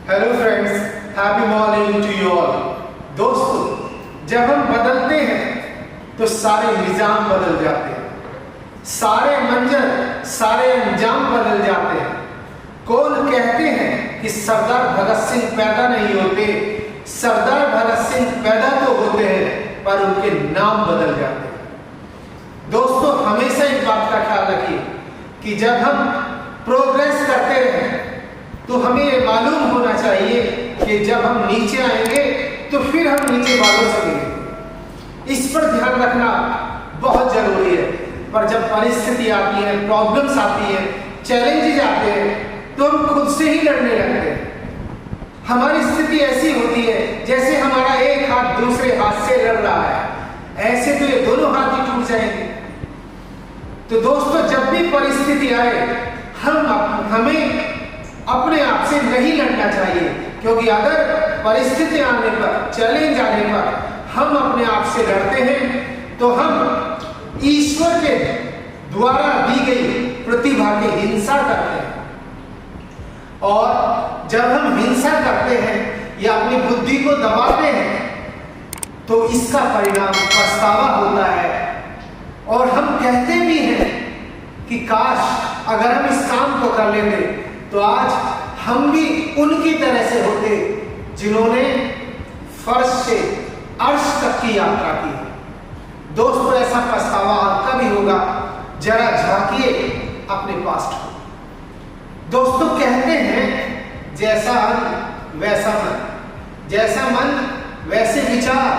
Hello friends, happy morning to you all. दोस्तों, जब हम बदलते हैं तो सारे निजाम बदल जाते हैं, सारे मंजर, सारे अंजाम बदल जाते हैं। कौन कहते हैं कि सरदार भगत सिंह पैदा नहीं होते? सरदार भगत सिंह पैदा तो होते हैं पर उनके नाम बदल जाते हैं। दोस्तों, हमेशा एक बात का ख्याल रखिए कि जब हम प्रोग्रेस करते रहें तो हमें ये मालूम होना चाहिए कि जब हम नीचे आएंगे तो फिर हम नीचे वालों से मिलेंगे। इस पर ध्यान रखना बहुत जरूरी है। पर जब परिस्थिति आती है, प्रॉब्लम्स आती है, चैलेंजेस आते हैं तो हम खुद से ही लड़ने लगते हैं। हमारी स्थिति ऐसी होती है जैसे हमारा एक हाथ दूसरे हाथ से लड़ रहा है। ऐसे तो ये दोनों हाथ ही टूट जाएंगे। तो दोस्तों, जब भी परिस्थिति आए हमें अपने आप से नहीं लड़ना चाहिए, क्योंकि अगर परिस्थिति आने पर, चैलेंज आने पर हम अपने आप से लड़ते हैं तो हम ईश्वर के द्वारा दी गई प्रतिभा की हिंसा करते हैं। और जब हम हिंसा करते हैं या अपनी बुद्धि को दबाते हैं तो इसका परिणाम पछतावा होता है। और हम कहते भी हैं कि काश अगर हम इस काम को कर लेते तो आज हम भी उनकी तरह से होते जिन्होंने फर्श से अर्श तक की यात्रा की। दोस्तों, ऐसा पछतावा आपका भी होगा। जरा झांकिए अपने पास्ट को। दोस्तों, कहते हैं जैसा अन्न वैसा मन, जैसा मन वैसे विचार,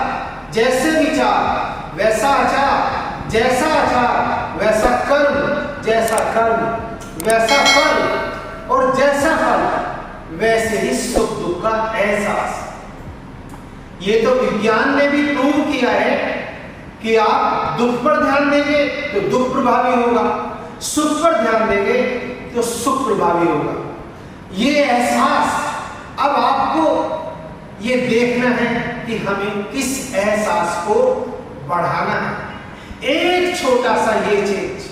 जैसे विचार वैसा आचार, जैसा आचार वैसा कर्म, जैसा कर्म वैसा फल, और जैसा फल वैसे ही सुख दुख का एहसास। ये तो विज्ञान ने भी प्रूव किया है कि आप दुख पर ध्यान देंगे तो दुख प्रभावी होगा, सुख पर ध्यान देंगे तो सुख प्रभावी होगा। ये एहसास अब आपको ये देखना है कि हमें किस एहसास को बढ़ाना है। एक छोटा सा ये चेंज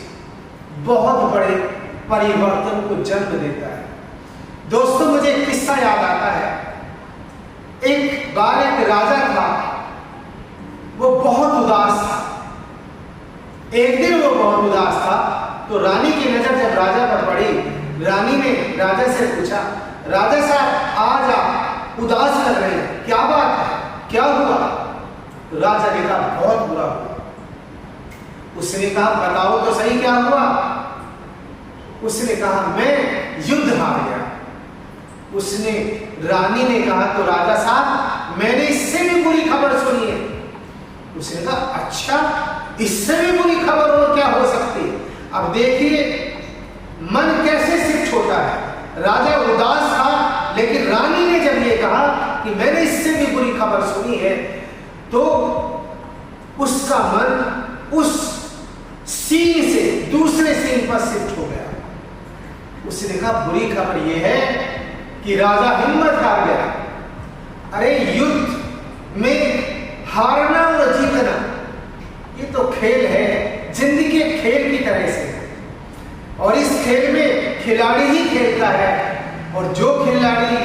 बहुत बड़े परिवर्तन को जन्म देता है। दोस्तों, मुझे एक किस्सा याद आता है। एक बार एक राजा था, वो बहुत उदास था। एक दिन वो बहुत उदास था तो रानी की नजर जब राजा पर पड़ी, रानी ने राजा से पूछा, राजा साहब आज आप उदास लग रहे हैं, क्या बात है, क्या हुआ? तो राजा ने कहा बहुत बुरा हुआ। उसने कहा बताओ तो सही क्या हुआ? उसने कहा मैं युद्ध हार गया। उसने रानी ने कहा तो राजा साहब मैंने इससे भी बुरी खबर सुनी है। उसने कहा अच्छा, इससे भी बुरी खबर और क्या हो सकती है? अब देखिए मन कैसे शिफ्ट होता है। राजा उदास था, लेकिन रानी ने जब ये कहा कि मैंने इससे भी बुरी खबर सुनी है तो उसका मन उस सीन से दूसरे सीन पर शिफ्ट हो गया। उसने कहा बुरी खबर यह है कि राजा हिम्मत हार गया। अरे युद्ध में हारना और जीतना ये तो खेल है, जिंदगी के खेल की तरह से। और इस खेल में खिलाड़ी ही खेलता है, और जो खिलाड़ी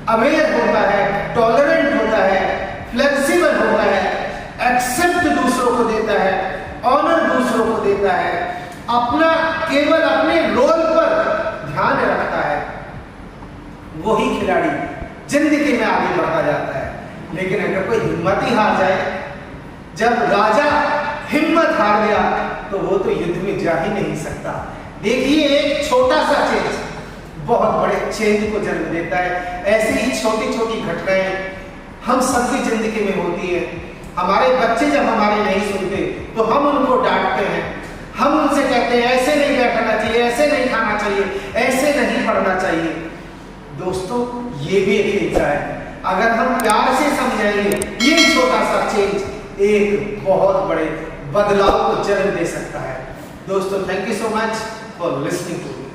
अवेयर होता है, टॉलरेंट होता है, फ्लेक्सिबल होता है, एक्सेप्ट दूसरों को देता है, ऑनर दूसरों को देता है, अपना केवल अपने रोल पर ध्यान रखता है, वही खिलाड़ी जिंदगी में आगे बढ़ता जाता है। लेकिन अगर कोई हिम्मत ही हार जाए, जब राजा हिम्मत हार गया तो वो तो युद्ध में जा ही नहीं सकता। देखिए, एक छोटा सा चेंज बहुत बड़े चेंज को जन्म देता है। ऐसी ही छोटी छोटी घटनाएं हम सबकी जिंदगी में होती है। हमारे बच्चे जब हमारे नहीं सुनते तो हम उनको डांटते हैं, हम उनसे कहते हैं ऐसे नहीं बैठना चाहिए, ऐसे नहीं खाना चाहिए, ऐसे नहीं पढ़ना चाहिए। दोस्तों, ये भी एक हिंसा है। अगर हम प्यार से समझाएंगे, ये छोटा सा चेंज एक बहुत बड़े बदलाव को जन्म दे सकता है। दोस्तों, thank you so much for listening to me.